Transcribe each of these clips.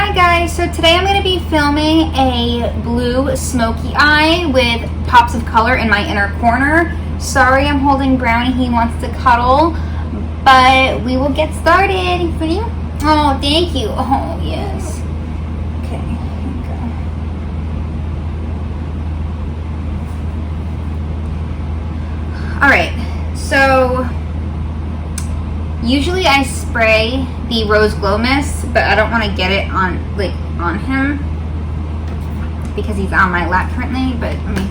Hi guys, so today I'm going to be filming a blue smoky eye with pops of color in my inner corner. Sorry I'm holding Brownie, he wants to cuddle, but we will get started. You ready? Oh, thank you. Oh, yes. Okay, here we go. Alright, so usually I spray the Rose Glow Mist, but I don't want to get it on him because he's on my lap currently, but I mean,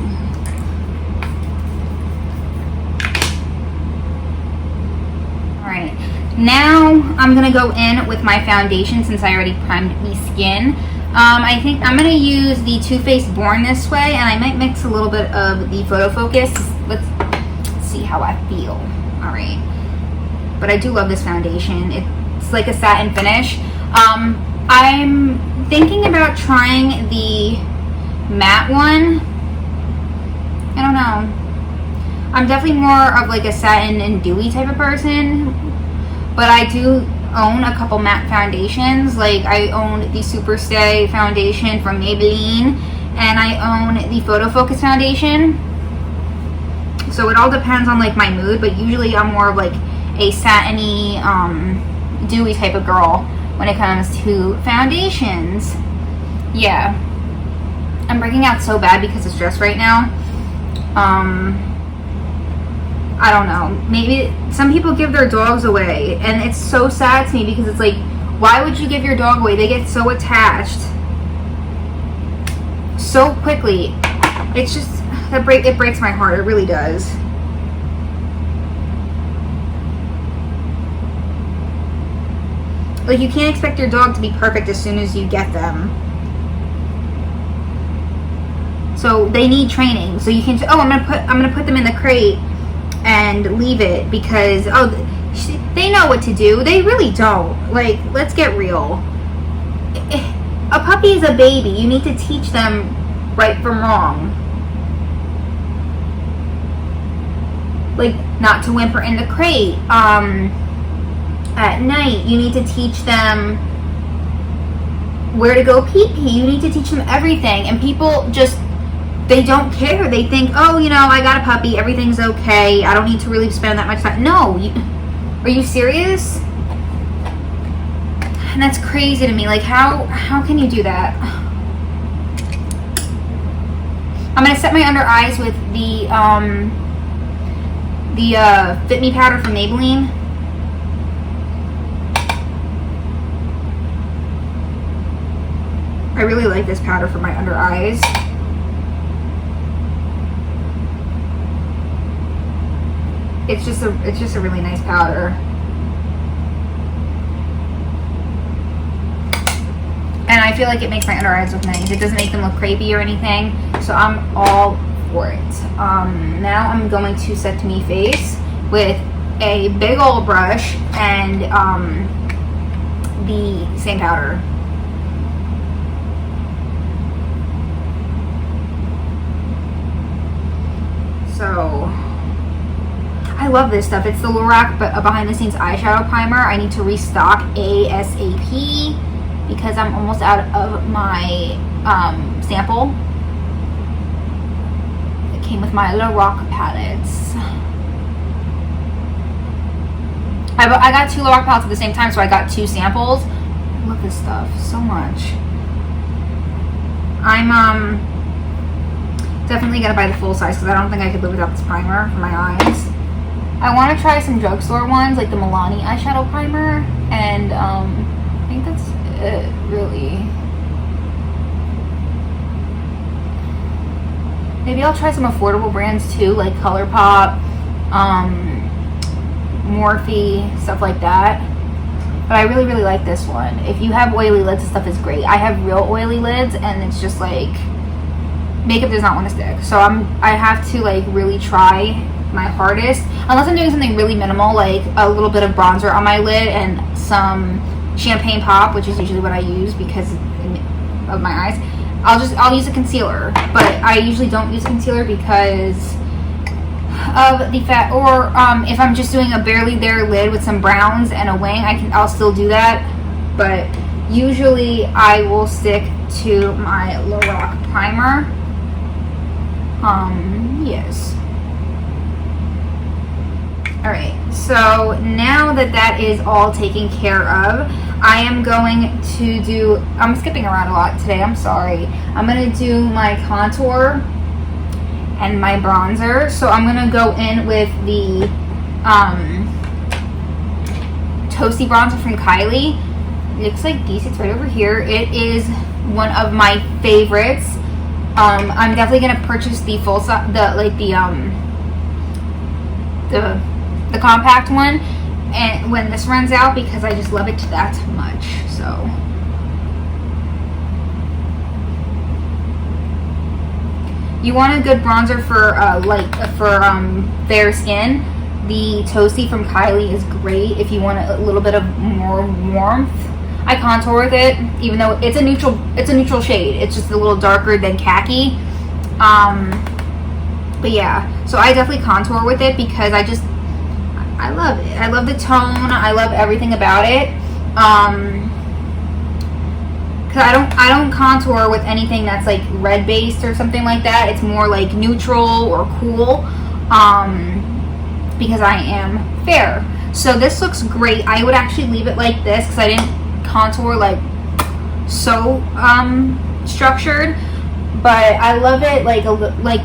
alright, now I'm going to go in with my foundation since I already primed the skin. I think I'm going to use the Too Faced Born This Way, and I might mix a little bit of the Photo Focus. Let's see how I feel. Alright. But I do love this foundation. It's like a satin finish. I'm thinking about trying the matte one. I don't know. I'm definitely more of like a satin and dewy type of person. But I do own a couple matte foundations. Like I own the Superstay foundation from Maybelline. And I own the Photo Focus foundation. So it all depends on like my mood. But usually I'm more of like a satiny, dewy type of girl when it comes to foundations. Yeah, I'm breaking out so bad because of stress right now. I don't know, maybe some people give their dogs away, and it's so sad to me because it's like, why would you give your dog away? They get so attached so quickly. It's just it breaks my heart. It really does. Like, you can't expect your dog to be perfect as soon as you get them. So they need training. So you can say, oh, I'm gonna put them in the crate and leave it because they know what to do. They really don't. Like, let's get real. A puppy is a baby. You need to teach them right from wrong. Like, not to whimper in the crate. At night, you need to teach them where to go pee-pee. You need to teach them everything. And people just, they don't care. They think, oh, you know, I got a puppy. Everything's okay. I don't need to really spend that much time. No. Are you serious? And that's crazy to me. Like, how can you do that? I'm going to set my under eyes with the Fit Me powder from Maybelline. I really like this powder for my under eyes. It's just a really nice powder. And I feel like it makes my under eyes look nice. It doesn't make them look crepey or anything. So I'm all for it. Now I'm going to set me face with a big old brush and the same powder. So, I love this stuff. It's the Lorac behind the scenes eyeshadow primer. I need to restock ASAP because I'm almost out of my sample. It came with my Lorac palettes. I got 2 Lorac palettes at the same time, so I got 2 samples. I love this stuff so much. I'm definitely gotta buy the full size because I don't think I could live without this primer for my eyes. I want to try some drugstore ones like the Milani eyeshadow primer, and I think that's it, really. Maybe I'll try some affordable brands too, like Colourpop, Morphe, stuff like that. But I really, really like this one. If you have oily lids, this stuff is great. I have real oily lids, and it's just like, makeup does not want to stick. So I have to like really try my hardest, unless I'm doing something really minimal, like a little bit of bronzer on my lid and some champagne pop, which is usually what I use because of my eyes. I'll use a concealer, but I usually don't use concealer because of the fat, or if I'm just doing a barely there lid with some browns and a wing, I'll still do that. But Usually I will stick to my Lorac primer. Yes. Alright, so now that that is all taken care of, I am going to do, I'm skipping around a lot today, I'm sorry. I'm going to do my contour and my bronzer. So I'm going to go in with the Toasty bronzer from Kylie. It looks like this, it's right over here. It is one of my favorites. I'm definitely going to purchase the full size, the compact one, and when this runs out, because I just love it that much. So you want a good bronzer for fair skin. The Toasty from Kylie is great if you want a little bit of more warmth. I contour with it, even though it's a neutral shade. It's just a little darker than khaki. But yeah, so I definitely contour with it because I love it. I love the tone. I love everything about it. Cause I don't contour with anything that's like red based or something like that. It's more like neutral or cool. Because I am fair. So this looks great. I would actually leave it like this because I didn't contour like so structured. But I love it like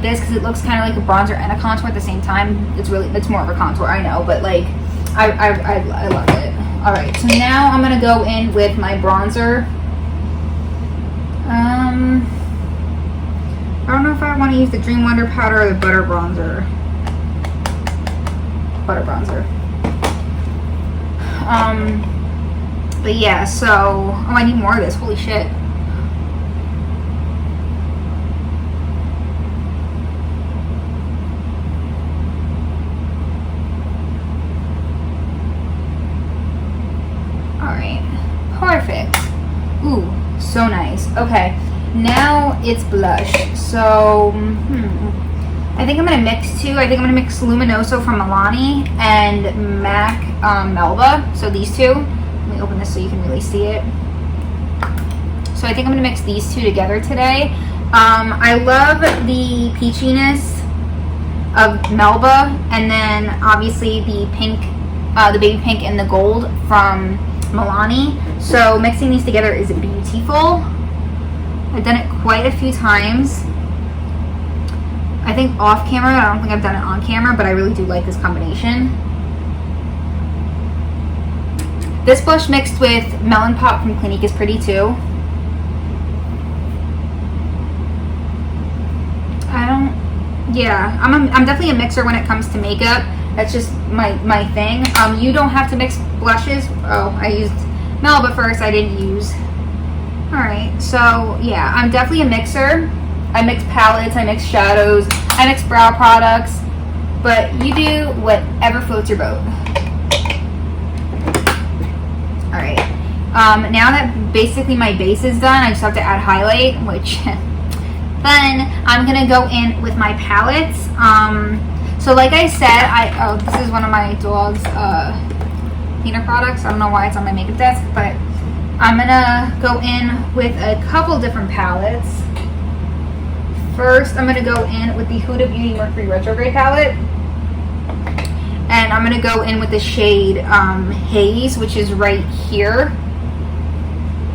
this because it looks kind of like a bronzer and a contour at the same time. It's more of a contour, I know, but like I love it. All right, so now I'm gonna go in with my bronzer. I don't know if I want to use the Dream Wonder powder or the butter bronzer. But yeah, so I need more of this. Holy shit. Perfect. Ooh, so nice. Okay, now it's blush. So, I think I'm going to mix two. I think I'm going to mix Luminoso from Milani and MAC Melba. So these two. Let me open this so you can really see it. So I think I'm going to mix these two together today. I love the peachiness of Melba, and then obviously the pink, the baby pink and the gold from Milani. So mixing these together is beautiful. I've done it quite a few times. I think off camera. I don't think I've done it on camera, but I really do like this combination. This blush mixed with Melon Pop from Clinique is pretty too. I'm definitely a mixer when it comes to makeup. That's just my thing. You don't have to mix blushes. Oh, I used Melba first. I didn't use. Alright, so yeah, I'm definitely a mixer. I mix palettes, I mix shadows, I mix brow products. But you do whatever floats your boat. Alright. Now that basically my base is done, I just have to add highlight, which then I'm going to go in with my palettes. So like I said, this is one of my dog's cleaner products. I don't know why it's on my makeup desk, but I'm going to go in with a couple different palettes. First, I'm going to go in with the Huda Beauty Mercury Retrograde palette. And I'm going to go in with the shade Haze, which is right here.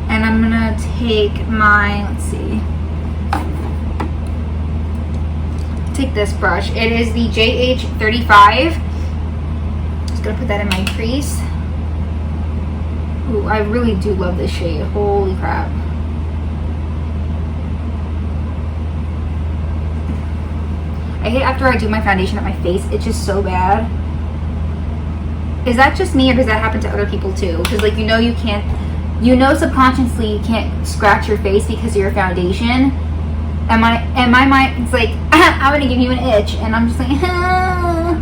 And I'm going to take my, let's see. Take this brush. It is the JH35. Just gonna put that in my crease. Ooh, I really do love this shade. Holy crap. I hate after I do my foundation on my face, it's just so bad. Is that just me, or does that happen to other people too? Because like you can't, subconsciously you can't scratch your face because of your foundation. And my mind, it's like, I'm gonna give you an itch, and I'm just like, ah.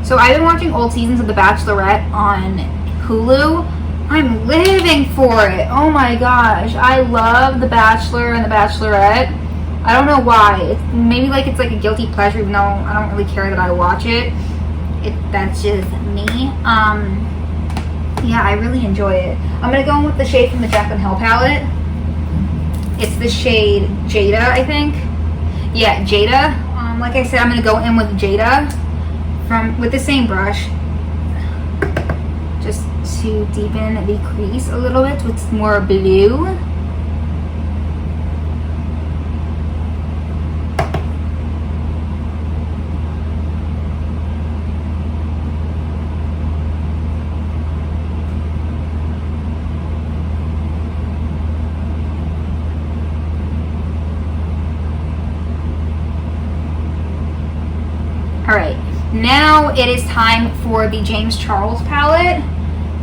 So I've been watching old seasons of The Bachelorette on Hulu. I'm living for it. Oh my gosh. I love The Bachelor and The Bachelorette. I don't know why. It's maybe like it's like a guilty pleasure, even though I don't really care that I watch it. That's just me. Yeah, I really enjoy it. I'm gonna go in with the shade from the Jaclyn Hill palette. It's the shade Jada, I think. Yeah, Jada. Like I said, I'm gonna go in with Jada with the same brush, just to deepen the crease a little bit with more blue. Alright, now it is time for the James Charles palette.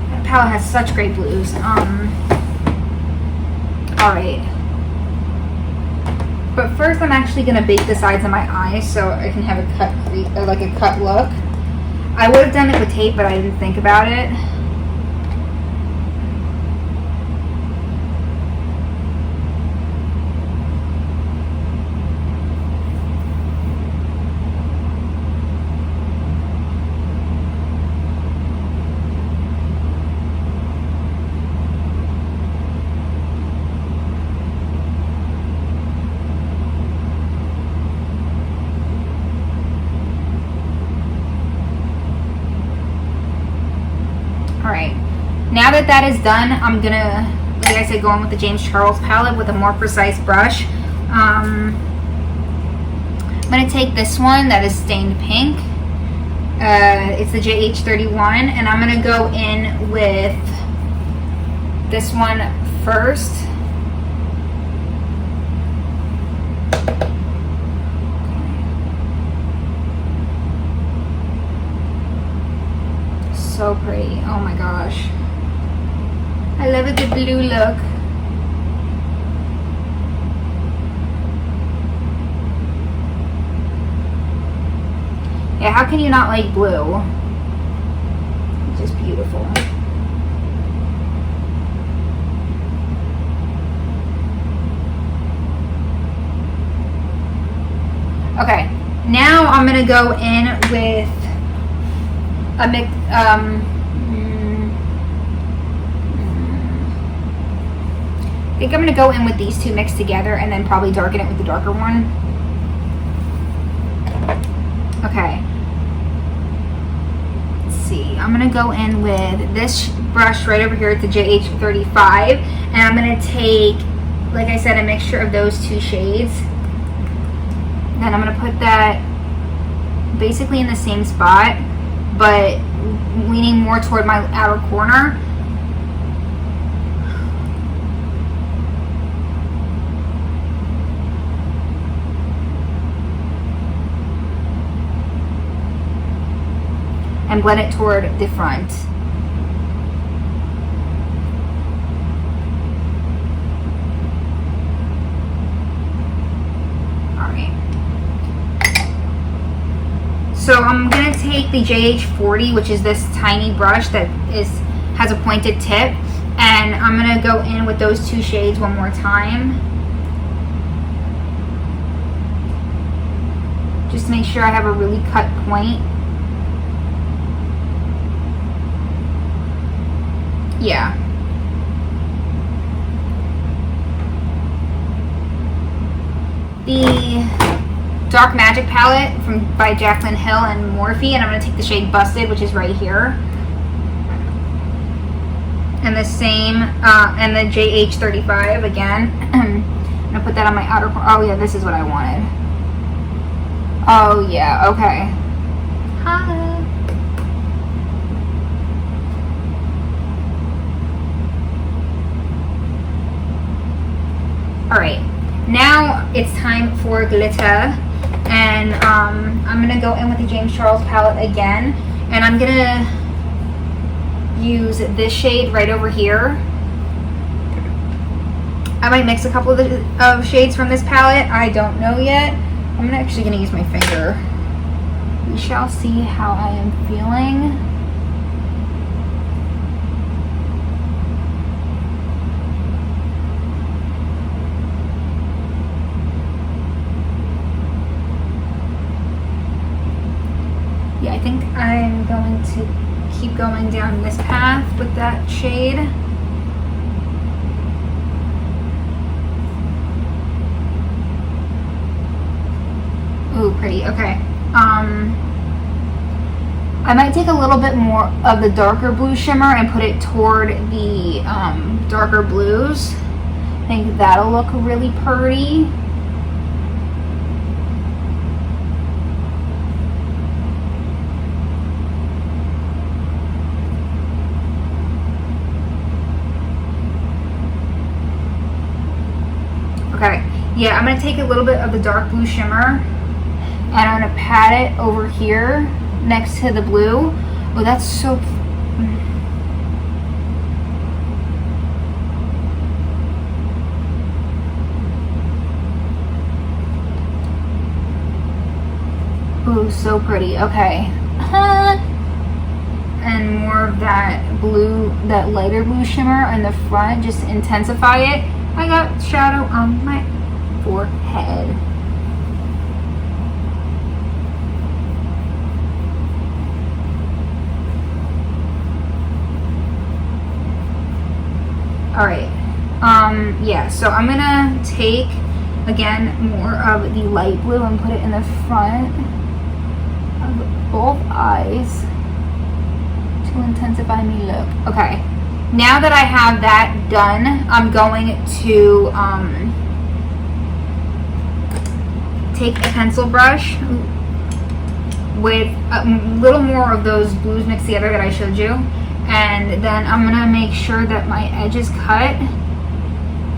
That palette has such great blues. Alright. But first I'm actually going to bake the sides of my eyes so I can have a cut look. I would have done it with tape, but I didn't think about it. Alright, now that is done, I'm gonna, like I said, go in with the James Charles palette with a more precise brush. I'm gonna take this one that is stained pink. It's the JH31, and I'm gonna go in with this one first. So pretty. Oh my gosh. I love a good blue look. Yeah, how can you not like blue? It's just beautiful. Okay, now I'm gonna go in with a mix, I think I'm going to go in with these two mixed together and then probably darken it with the darker one. Okay. Let's see. I'm going to go in with this brush right over here at the JH35. And I'm going to take, like I said, a mixture of those two shades. Then I'm going to put that basically in the same spot, but leaning more toward my outer corner. And blend it toward the front. So I'm going to take the JH40, which is this tiny brush that has a pointed tip, and I'm going to go in with those two shades one more time. Just to make sure I have a really cut point. Yeah. The Dark Magic palette by Jaclyn Hill and Morphe, and I'm going to take the shade Busted, which is right here, and the same and the JH35 again. I'm going to put that on my outer corner. Oh yeah, this is what I wanted. Oh yeah, okay. Hi. Alright, now it's time for glitter. And I'm going to go in with the James Charles palette again. And I'm going to use this shade right over here. I might mix a couple of shades from this palette. I don't know yet. I'm actually going to use my finger. We shall see how I am feeling. I think I'm going to keep going down this path with that shade. Ooh, pretty. Okay. I might take a little bit more of the darker blue shimmer and put it toward the darker blues. I think that'll look really pretty. Okay, yeah, I'm gonna take a little bit of the dark blue shimmer and I'm gonna pat it over here next to the blue. Oh, that's so... Ooh, so pretty. Okay. And more of that blue, that lighter blue shimmer in the front, just to intensify it. I got shadow on my forehead. Alright, yeah, so I'm gonna take, again, more of the light blue and put it in the front of both eyes to intensify me look. Okay, now that I have that done, I'm going to take a pencil brush with a little more of those blues mixed together that I showed you. And then I'm gonna make sure that my edge is cut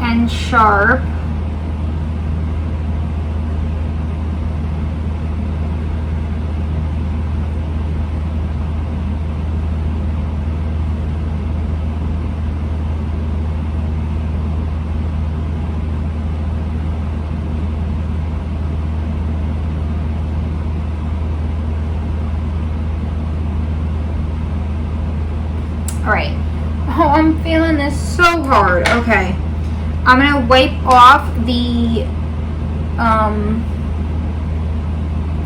and sharp. Alright. Oh, I'm feeling this so hard. Okay. I'm going to wipe off the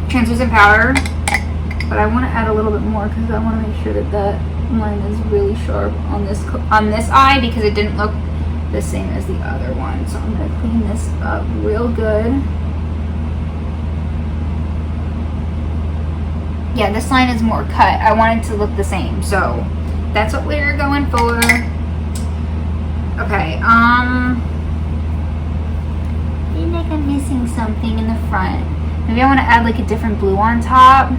translucent powder. But I want to add a little bit more because I want to make sure that that line is really sharp on this eye because it didn't look the same as the other one. So I'm going to clean this up real good. Yeah, this line is more cut. I want it to look the same. So that's what we're going for. Okay, I feel like I'm missing something in the front. Maybe I want to add like a different blue on top.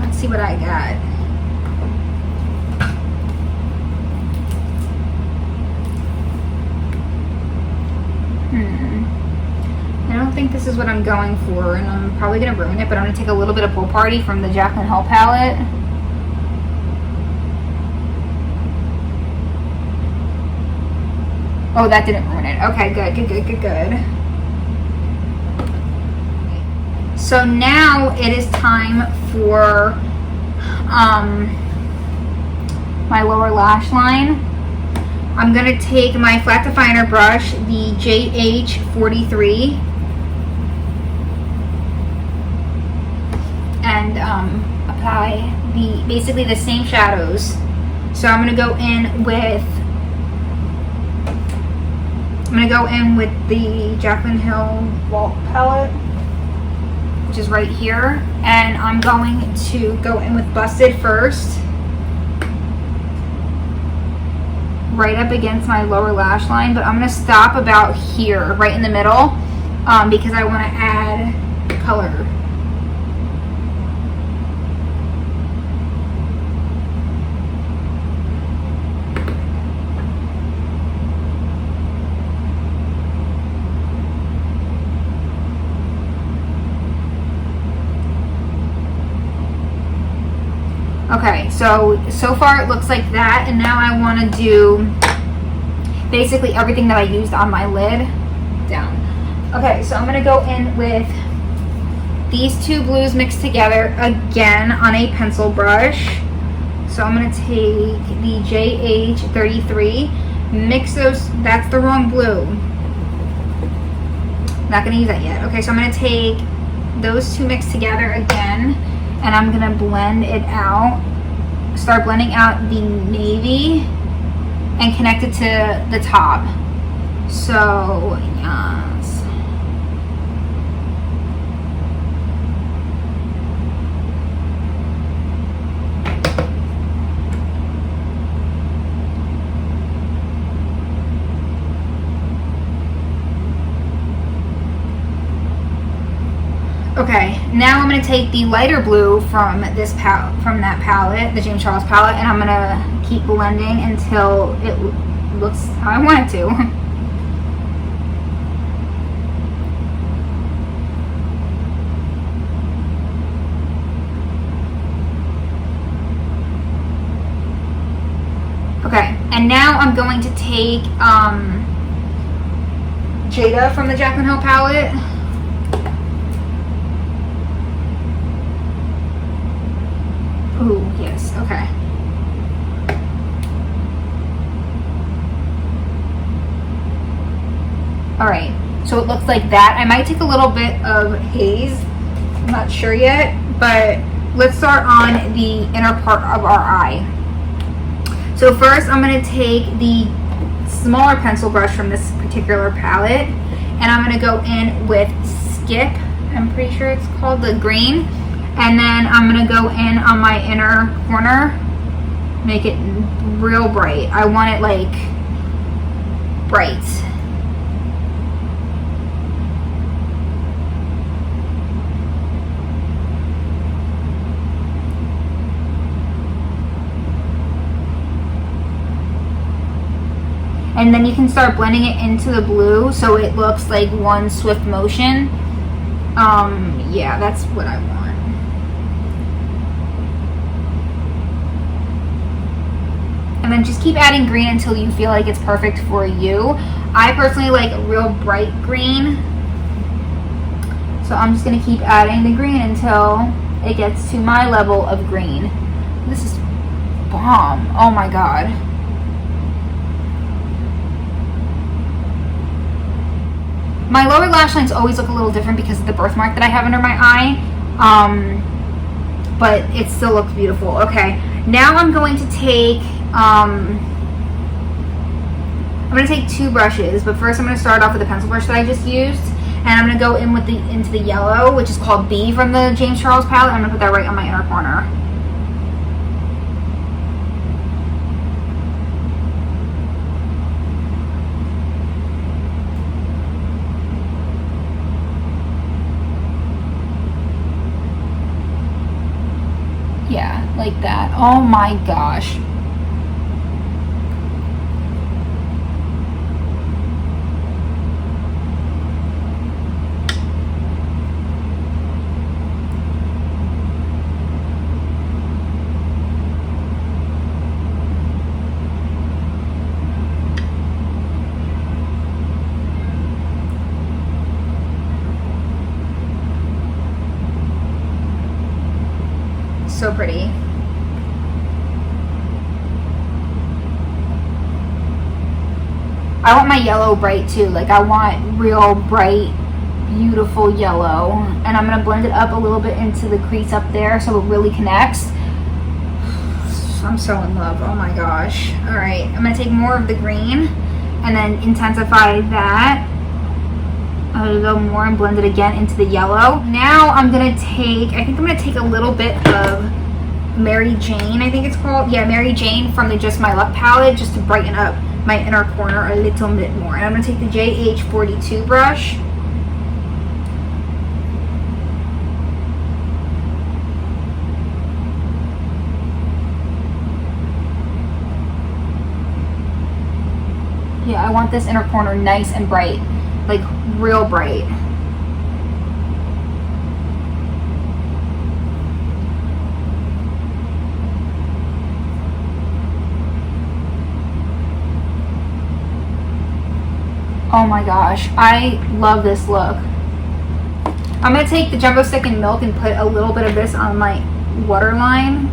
Let's see what I got. I don't think this is what I'm going for, and I'm probably going to ruin it, but I'm going to take a little bit of Pool Party from the Jaclyn Hill palette. Oh, that didn't ruin it. Okay, good. So now it is time for my lower lash line. I'm going to take my flat definer brush, the JH43, and apply basically the same shadows. So I'm going to go in with the Jaclyn Hill Vault palette, which is right here, and I'm going to go in with Busted first, right up against my lower lash line, but I'm going to stop about here, right in the middle, because I want to add color. Okay, so far it looks like that, and now I want to do basically everything that I used on my lid down. Okay, so I'm going to go in with these two blues mixed together again on a pencil brush. So I'm going to take the JH33, mix those, that's the wrong blue. Not gonna use that yet. Okay, so I'm gonna take those two mixed together again, and I'm gonna blend it out. Start blending out the navy and connect it to the top. So, yes. Okay, now I'm going to take the lighter blue from this from that palette, the James Charles palette, and I'm going to keep blending until it looks how I want it to. Okay, and now I'm going to take Jada from the Jaclyn Hill palette. Ooh, yes, okay. Alright, so it looks like that. I might take a little bit of haze. I'm not sure yet, but let's start on the inner part of our eye. So first I'm going to take the smaller pencil brush from this particular palette, and I'm going to go in with Skip. I'm pretty sure it's called the green. And then I'm going to go in on my inner corner, make it real bright. I want it like bright. And then you can start blending it into the blue so it looks like one swift motion. Yeah, that's what I want. And then just keep adding green until you feel like it's perfect for you. I personally like a real bright green. So I'm just going to keep adding the green until it gets to my level of green. This is bomb. Oh my god. My lower lash lines always look a little different because of the birthmark that I have under my eye. But it still looks beautiful. Okay, now I'm going to take I'm going to take two brushes, but first I'm going to start off with the pencil brush that I just used, and I'm going to go in with into the yellow, which is called B from the James Charles palette. I'm going to put that right on my inner corner. Yeah, like that. Oh my gosh. So pretty. I want my yellow bright too. Like I want real bright, beautiful yellow. And I'm going to blend it up a little bit into the crease up there so it really connects. I'm so in love. Oh my gosh. Alright, I'm going to take more of the green and then intensify that. I'm going to go more and blend it again into the yellow. Now I'm going to take, I think I'm going to take a little bit of Mary Jane, I think it's called. Yeah, Mary Jane from the Just My Luck palette, just to brighten up my inner corner a little bit more. And I'm going to take the JH42 brush. Yeah, I want this inner corner nice and bright. Like real bright. Oh my gosh, I love this look. I'm going to take the Jumbo Stick and Milk and put a little bit of this on my waterline.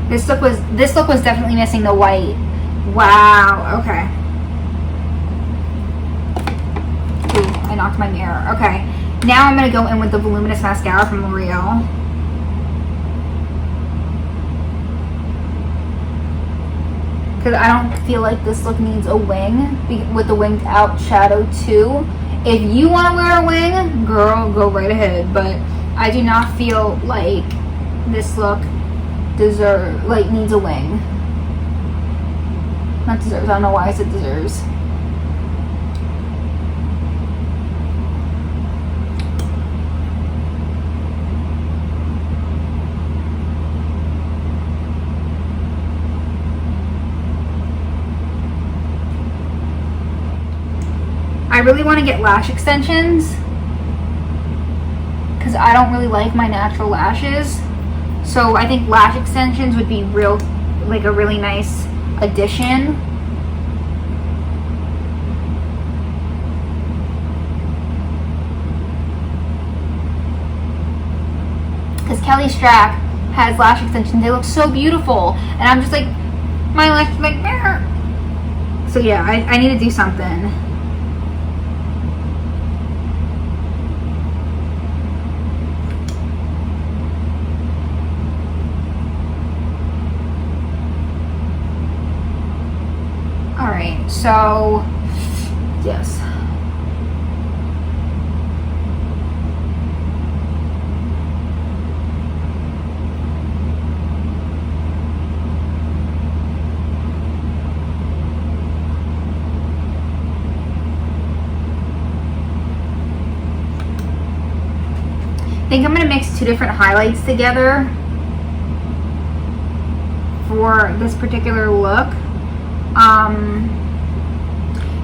This look was definitely missing the white. Wow, okay. Ooh, I knocked my mirror. Okay. Now I'm going to go in with the Voluminous Mascara from L'Oreal. Because I don't feel like this look needs a wing with the winged out shadow too. If you want to wear a wing, girl, go right ahead. But I do not feel like this look needs a wing. Not deserves. I don't know why I said deserves. I really want to get lash extensions because I don't really like my natural lashes. So I think lash extensions would be a really nice addition. Because Kelly Strack has lash extensions. They look so beautiful. And I'm just like, my lash is like, Meh. So yeah, I need to do something. Alright, so, yes. I think I'm going to mix two different highlights together for this particular look.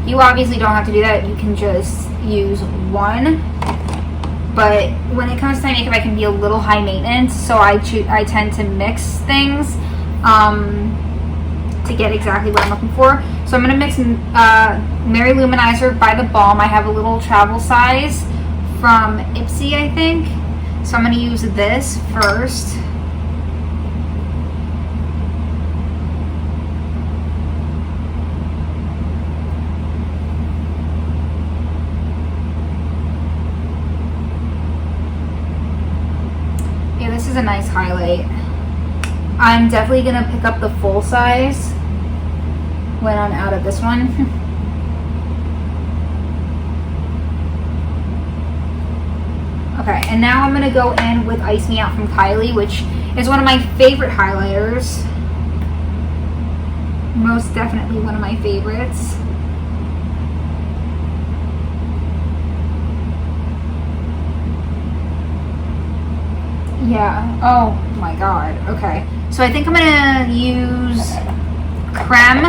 You obviously don't have to do that. You can just use one. But when it comes to my makeup, I can be a little high maintenance, so I tend to mix things to get exactly what I'm looking for. So I'm going to mix Mary Luminizer by the Balm. I have a little travel size from Ipsy, I think. So I'm going to use this first. This is a nice highlight. I'm definitely going to pick up the full size when I'm out of this one. Okay, and now I'm going to go in with Ice Me Out from Kylie, which is one of my favorite highlighters. Most definitely one of my favorites. Yeah, oh my god, okay. So I think I'm gonna use Creme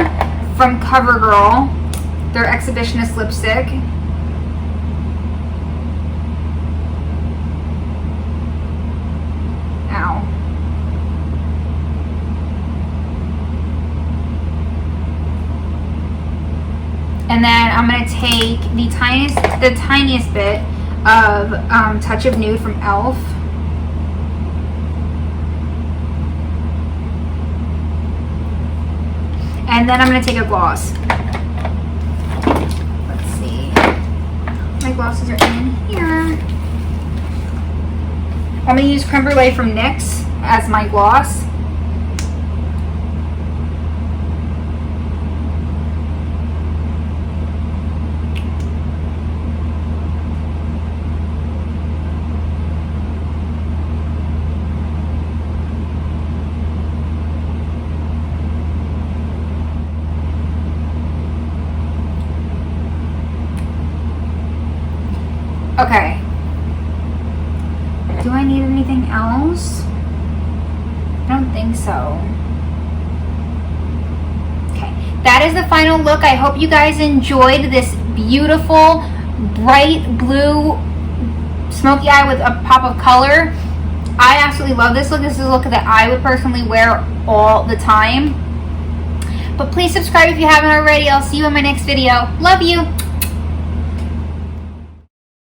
from CoverGirl, their Exhibitionist lipstick. Ow. And then I'm gonna take the tiniest bit of Touch of Nude from e.l.f. And then I'm going to take a gloss. Let's see. My glosses are in here. I'm going to use Creme Brulee from NYX as my gloss. Okay. Do I need anything else? I don't think so. Okay. That is the final look. I hope you guys enjoyed this beautiful, bright blue smoky eye with a pop of color. I absolutely love this look. This is a look that I would personally wear all the time. But please subscribe if you haven't already. I'll see you in my next video. Love you.